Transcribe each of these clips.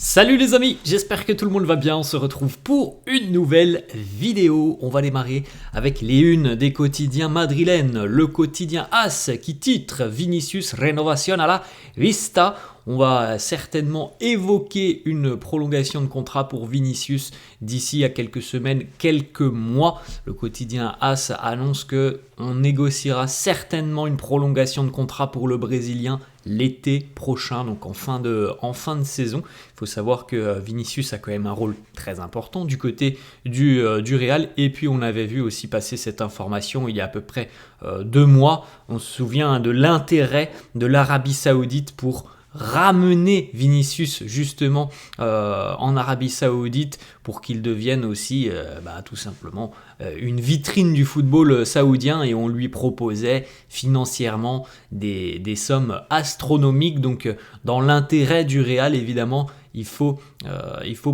Salut les amis, j'espère que tout le monde va bien, on se retrouve pour une nouvelle vidéo. On va démarrer avec les unes des quotidiens madrilènes, le quotidien AS qui titre Vinicius Renovación a la Vista. On va certainement évoquer une prolongation de contrat pour Vinicius d'ici à quelques semaines, quelques mois. Le quotidien AS annonce qu'on négociera certainement une prolongation de contrat pour le Brésilien l'été prochain, donc en fin de saison. Il faut savoir que Vinicius a quand même un rôle très important du côté du Real. Et puis on avait vu aussi passer cette information il y a à peu près 2 mois. On se souvient de l'intérêt de l'Arabie Saoudite pour ramener Vinicius justement en Arabie Saoudite pour qu'il devienne aussi tout simplement une vitrine du football saoudien, et on lui proposait financièrement des sommes astronomiques. Donc dans l'intérêt du Real, évidemment, il faut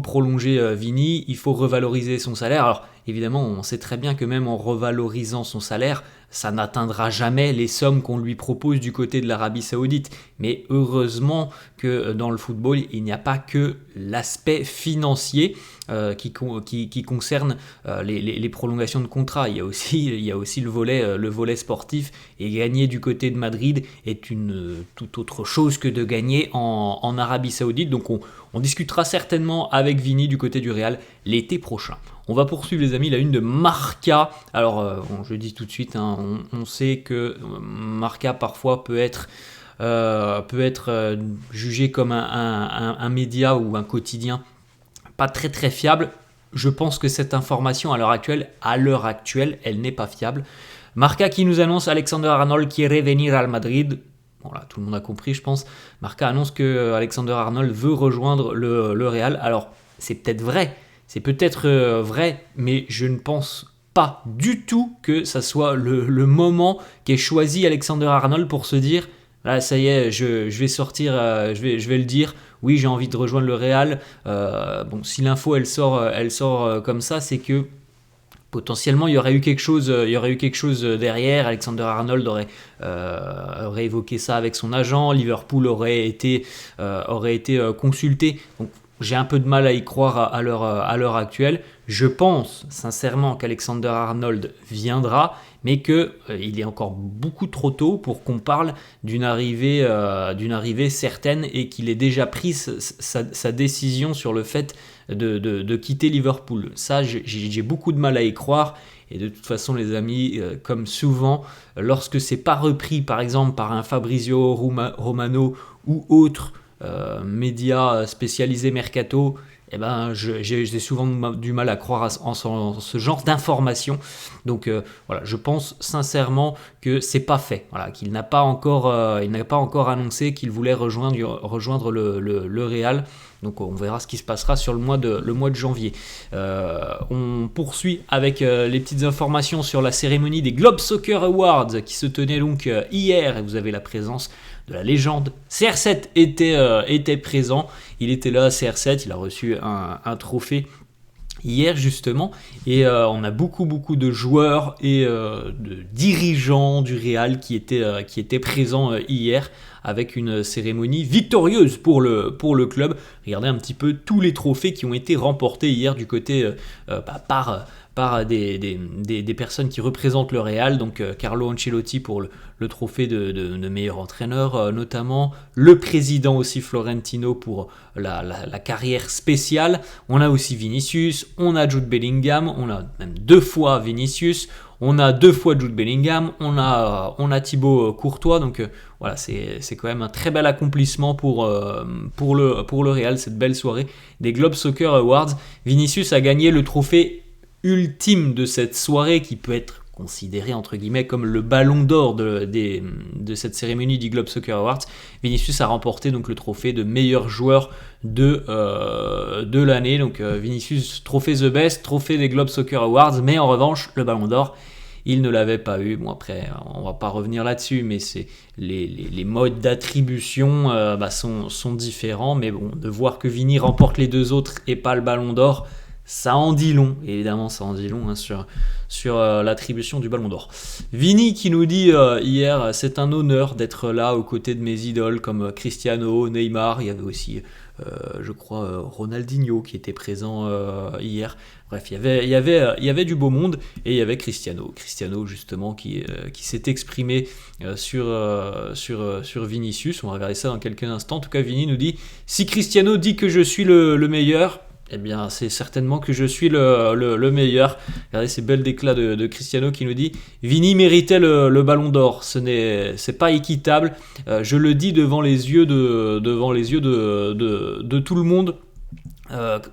prolonger Vini, il faut revaloriser son salaire. Alors évidemment, on sait très bien que même en revalorisant son salaire, ça n'atteindra jamais les sommes qu'on lui propose du côté de l'Arabie Saoudite. Mais heureusement que dans le football, il n'y a pas que l'aspect financier qui concerne les prolongations de contrat. Il y a aussi le volet sportif. Et gagner du côté de Madrid est une toute autre chose que de gagner en Arabie Saoudite. Donc on discutera certainement avec Vini du côté du Real l'été prochain. On va poursuivre les amis, la une de Marca. Alors je dis tout de suite, on sait que Marca parfois peut être jugé comme un média ou un quotidien pas très très fiable. Je pense que cette information à l'heure actuelle, elle n'est pas fiable. Marca qui nous annonce Alexander-Arnold quiere venir al Madrid. Bon là, tout le monde a compris, je pense. Marca annonce que Alexander-Arnold veut rejoindre le Real. Alors, c'est peut-être vrai, mais je ne pense pas du tout que ça soit le moment qu'ait choisi Alexander-Arnold pour se dire là, ça y est, je vais sortir, je vais le dire. Oui, j'ai envie de rejoindre le Real. Si l'info elle sort comme ça, c'est que potentiellement il y aurait eu quelque chose derrière. Alexander-Arnold aurait évoqué ça avec son agent. Liverpool aurait été consulté. Donc j'ai un peu de mal à y croire à l'heure actuelle. Je pense sincèrement qu'Alexander-Arnold viendra, mais qu'il est encore beaucoup trop tôt pour qu'on parle d'une arrivée certaine, et qu'il ait déjà pris sa décision sur le fait de quitter Liverpool. Ça, j'ai beaucoup de mal à y croire. Et de toute façon, les amis, comme souvent, lorsque c'est pas repris, par exemple, par un Fabrizio Romano ou autre médias spécialisés mercato, j'ai souvent du mal à croire en ce genre d'informations. Donc voilà, je pense sincèrement que c'est pas fait. Voilà, qu'il n'a pas encore annoncé qu'il voulait rejoindre le Real. Donc on verra ce qui se passera sur le mois de janvier. On poursuit avec les petites informations sur la cérémonie des Globe Soccer Awards qui se tenait donc hier, et vous avez la présence de la légende. CR7 était présent, il était là, CR7, il a reçu un trophée hier justement, et on a beaucoup de joueurs et de dirigeants du Real qui étaient présents hier, avec une cérémonie victorieuse pour le club. Regardez un petit peu tous les trophées qui ont été remportés hier du côté par des personnes qui représentent le Real. Donc Carlo Ancelotti pour le trophée de meilleur entraîneur notamment, le président aussi Florentino pour la carrière spéciale. On a aussi Vinicius, on a Jude Bellingham, on a même 2 fois Vinicius, on a 2 fois Jude Bellingham, on a Thibaut Courtois. Donc voilà, c'est quand même un très bel accomplissement pour le Real, cette belle soirée des Globe Soccer Awards. Vinicius a gagné le trophée ultime de cette soirée, qui peut être considéré entre guillemets comme le ballon d'or de cette cérémonie du Globe Soccer Awards. Vinicius a remporté donc le trophée de meilleur joueur de l'année. Donc Vinicius, trophée The Best, trophée des Globe Soccer Awards, mais en revanche le ballon d'or, il ne l'avait pas eu. Bon, après, on va pas revenir là-dessus, mais c'est les modes d'attribution sont différents. Mais bon, de voir que Vini remporte les 2 autres et pas le ballon d'or, ça en dit long. Évidemment, ça en dit long sur l'attribution du ballon d'or. Vini qui nous dit hier, c'est un honneur d'être là aux côtés de mes idoles comme Cristiano, Neymar. Il y avait aussi je crois Ronaldinho qui était présent hier. Bref, il y avait du beau monde et il y avait Cristiano justement qui s'est exprimé sur Vinicius. On va regarder ça dans quelques instants. En tout cas, Vini nous dit: si Cristiano dit que je suis le meilleur, eh bien, c'est certainement que je suis le meilleur. Regardez ces belles déclats de Cristiano qui nous dit: Vini méritait le ballon d'or. C'est pas équitable. Je le dis devant les yeux de tout le monde.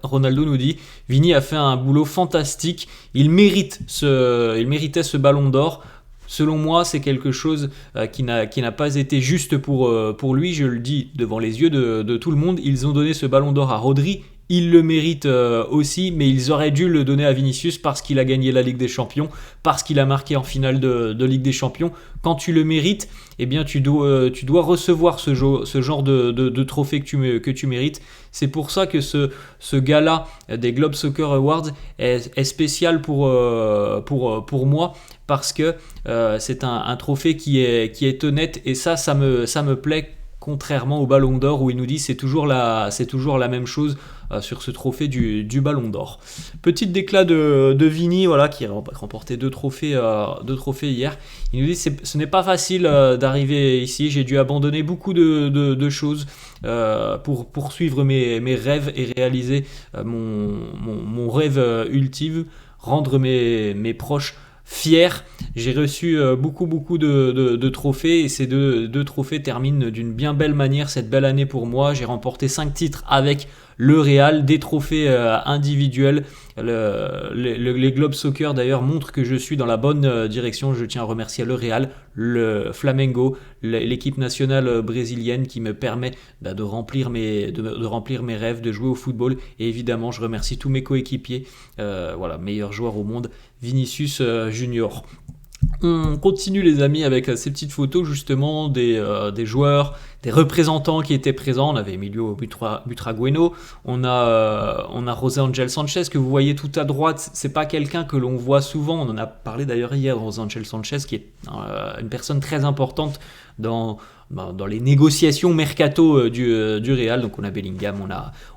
Ronaldo nous dit: Vini a fait un boulot fantastique. Il méritait ce ballon d'or. Selon moi, c'est quelque chose qui n'a pas été juste pour lui. Je le dis devant les yeux de tout le monde. Ils ont donné ce ballon d'or à Rodri. Il le mérite aussi, mais ils auraient dû le donner à Vinicius parce qu'il a gagné la Ligue des Champions, parce qu'il a marqué en finale de Ligue des Champions. Quand tu le mérites, eh bien tu dois recevoir ce genre de trophée que tu mérites. C'est pour ça que ce gala des Globe Soccer Awards est spécial pour moi, parce que c'est un trophée qui est honnête, et ça me plaît. Contrairement au Ballon d'Or où il nous dit c'est toujours la même chose sur ce trophée du Ballon d'Or. Petite déclat de Vini, voilà, qui a remporté deux trophées hier. Il nous dit: ce n'est pas facile d'arriver ici, j'ai dû abandonner beaucoup de choses pour poursuivre mes rêves et réaliser mon rêve ultime, rendre mes proches fier. J'ai reçu beaucoup de trophées, et ces deux trophées terminent d'une bien belle manière cette belle année pour moi. J'ai remporté 5 titres avec le Real, des trophées individuels. Les Globe Soccer d'ailleurs montrent que je suis dans la bonne direction. Je tiens à remercier le Real, le Flamengo, l'équipe nationale brésilienne qui me permet de remplir mes rêves, de jouer au football. Et évidemment, je remercie tous mes coéquipiers. Voilà, meilleur joueur au monde, Vinicius Junior. On continue les amis avec ces petites photos justement des joueurs, des représentants qui étaient présents. On avait Emilio Butragueno, on a José Ángel Sánchez que vous voyez tout à droite. C'est pas quelqu'un que l'on voit souvent, on en a parlé d'ailleurs hier, José Ángel Sánchez qui est une personne très importante dans les négociations mercato du Real. Donc on a Bellingham,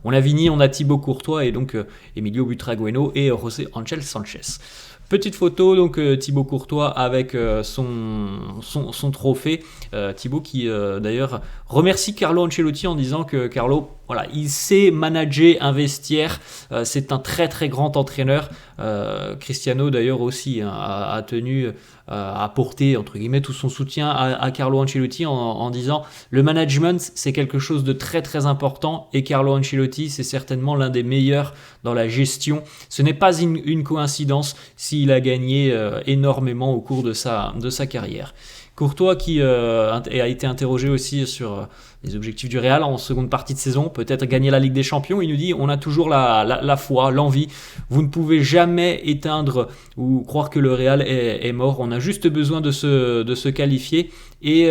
on a Vini, on a Thibaut Courtois et donc Emilio Butragueno et José Ángel Sánchez. Petite photo, donc Thibaut Courtois avec son trophée. Thibaut qui d'ailleurs remercie Carlo Ancelotti en disant que Carlo, voilà, il sait manager un vestiaire. C'est un très très grand entraîneur. Cristiano d'ailleurs aussi a tenu à apporter entre guillemets tout son soutien à Carlo Ancelotti en disant: le management c'est quelque chose de très très important, et Carlo Ancelotti c'est certainement l'un des meilleurs dans la gestion. Ce n'est pas une coïncidence s'il a gagné énormément au cours de sa carrière. Courtois qui a été interrogé aussi sur les objectifs du Real en seconde partie de saison, peut-être gagner la Ligue des Champions. Il nous dit: on a toujours la foi, l'envie. Vous ne pouvez jamais éteindre ou croire que le Real est mort. On a juste besoin de se qualifier, et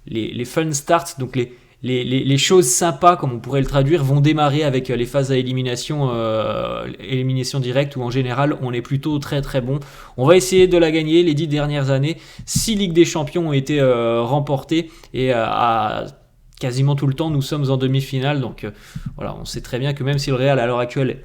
les fun starts, donc les choses sympas, comme on pourrait le traduire, vont démarrer avec les phases à élimination directe, où en général on est plutôt très très bon. On va essayer de la gagner. Les 10 dernières années, 6 Ligues des Champions ont été remportées, et à quasiment tout le temps nous sommes en demi-finale. Donc voilà, on sait très bien que même si le Real à l'heure actuelle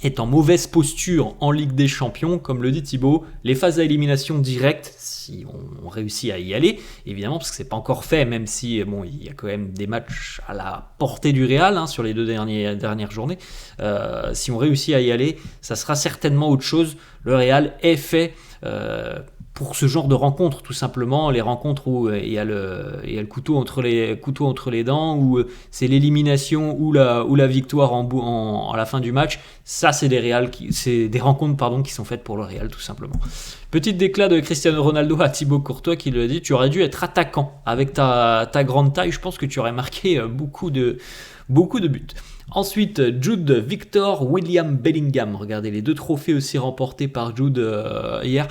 est en mauvaise posture en Ligue des Champions, comme le dit Thibaut, les phases à élimination directe, si on réussit à y aller, évidemment, parce que c'est pas encore fait, même si il y a quand même des matchs à la portée du Real sur les 2 dernières journées, si on réussit à y aller, ça sera certainement autre chose. Le Real est fait pour ce genre de rencontres, tout simplement, les rencontres où il y a le couteau entre les dents, où c'est l'élimination ou la victoire à la fin du match. Ça, c'est des rencontres qui sont faites pour le Real, tout simplement. Petite déclat de Cristiano Ronaldo à Thibaut Courtois qui lui a dit: tu aurais dû être attaquant avec ta grande taille, je pense que tu aurais marqué beaucoup de buts. Ensuite, Jude Victor William Bellingham. Regardez les 2 trophées aussi remportés par Jude hier.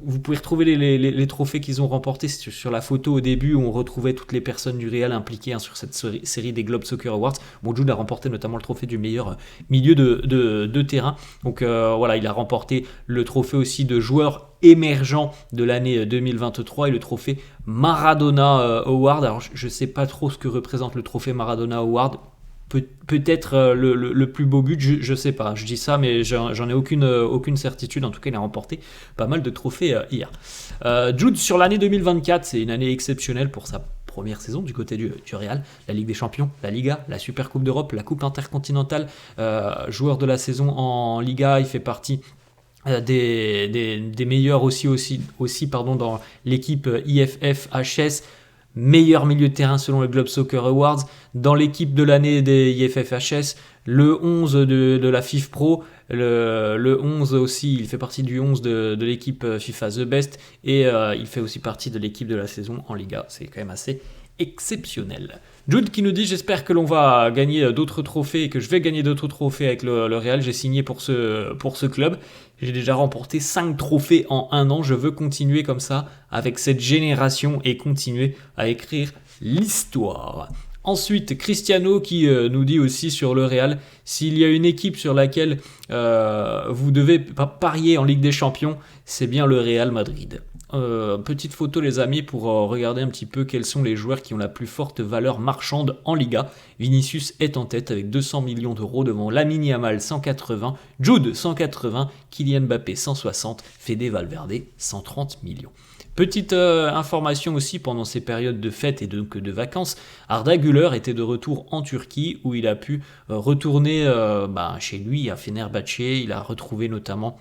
Vous pouvez retrouver les trophées qu'ils ont remportés sur la photo au début où on retrouvait toutes les personnes du Real impliquées sur cette série des Globe Soccer Awards. Bon, Jude a remporté notamment le trophée du meilleur milieu de terrain. Donc voilà, il a remporté le trophée aussi de joueur émergent de l'année 2023 et le trophée Maradona Award. Alors je ne sais pas trop ce que représente le trophée Maradona Award. Peut-être le plus beau but, je sais pas, je dis ça mais j'en ai aucune certitude. En tout cas, il a remporté pas mal de trophées hier. Jude, sur l'année 2024, c'est une année exceptionnelle pour sa première saison du côté du Real. La Ligue des Champions, la Liga, la Super Coupe d'Europe, la Coupe intercontinentale, joueur de la saison en Liga, il fait partie des meilleurs aussi dans l'équipe IFFHS, meilleur milieu de terrain selon le Globe Soccer Awards, dans l'équipe de l'année des IFFHS, le 11 de la FIFPro, le 11 aussi, il fait partie du 11 de l'équipe FIFA The Best, et il fait aussi partie de l'équipe de la saison en Liga. C'est quand même assez exceptionnel. Jude qui nous dit: j'espère que l'on va gagner d'autres trophées et que je vais gagner d'autres trophées avec le Real. J'ai signé pour ce club. J'ai déjà remporté 5 trophées en 1 an. Je veux continuer comme ça avec cette génération et continuer à écrire l'histoire. Ensuite, Cristiano qui nous dit aussi sur le Real: s'il y a une équipe sur laquelle vous devez parier en Ligue des Champions, c'est bien le Real Madrid. Petite photo les amis pour regarder un petit peu quels sont les joueurs qui ont la plus forte valeur marchande en Liga. Vinicius est en tête avec 200 millions d'euros devant Lamine Yamal 180, Jude 180, Kylian Mbappé 160, Fede Valverde 130 millions. Petite information aussi, pendant ces périodes de fêtes et donc de vacances, Arda Güler était de retour en Turquie où il a pu retourner chez lui à Fenerbahçe. Il a retrouvé notamment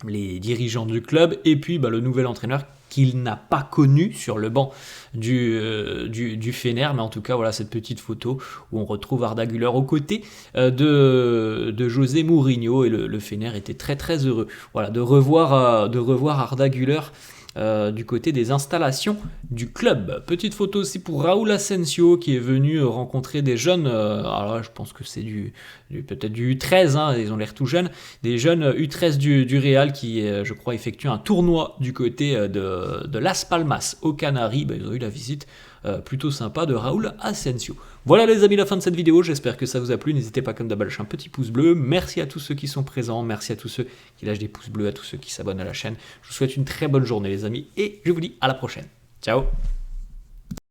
les dirigeants du club et puis le nouvel entraîneur qu'il n'a pas connu sur le banc du Fener, mais en tout cas voilà cette petite photo où on retrouve Arda Güler aux côtés de José Mourinho, et le Fener était très très heureux de revoir Arda Güler du côté des installations du club. Petite photo aussi pour Raúl Asensio qui est venu rencontrer des jeunes, alors là, je pense que c'est peut-être du U13, ils ont l'air tout jeunes, des jeunes U13 du Real qui je crois effectuent un tournoi du côté de Las Palmas aux Canaries. Ils ont eu la visite plutôt sympa de Raúl Asensio. Voilà les amis, la fin de cette vidéo, j'espère que ça vous a plu. N'hésitez pas comme d'hab à lâcher un petit pouce bleu. Merci à tous ceux qui sont présents, merci à tous ceux qui lâchent des pouces bleus, à tous ceux qui s'abonnent à la chaîne. Je vous souhaite une très bonne journée les amis et je vous dis à la prochaine. Ciao.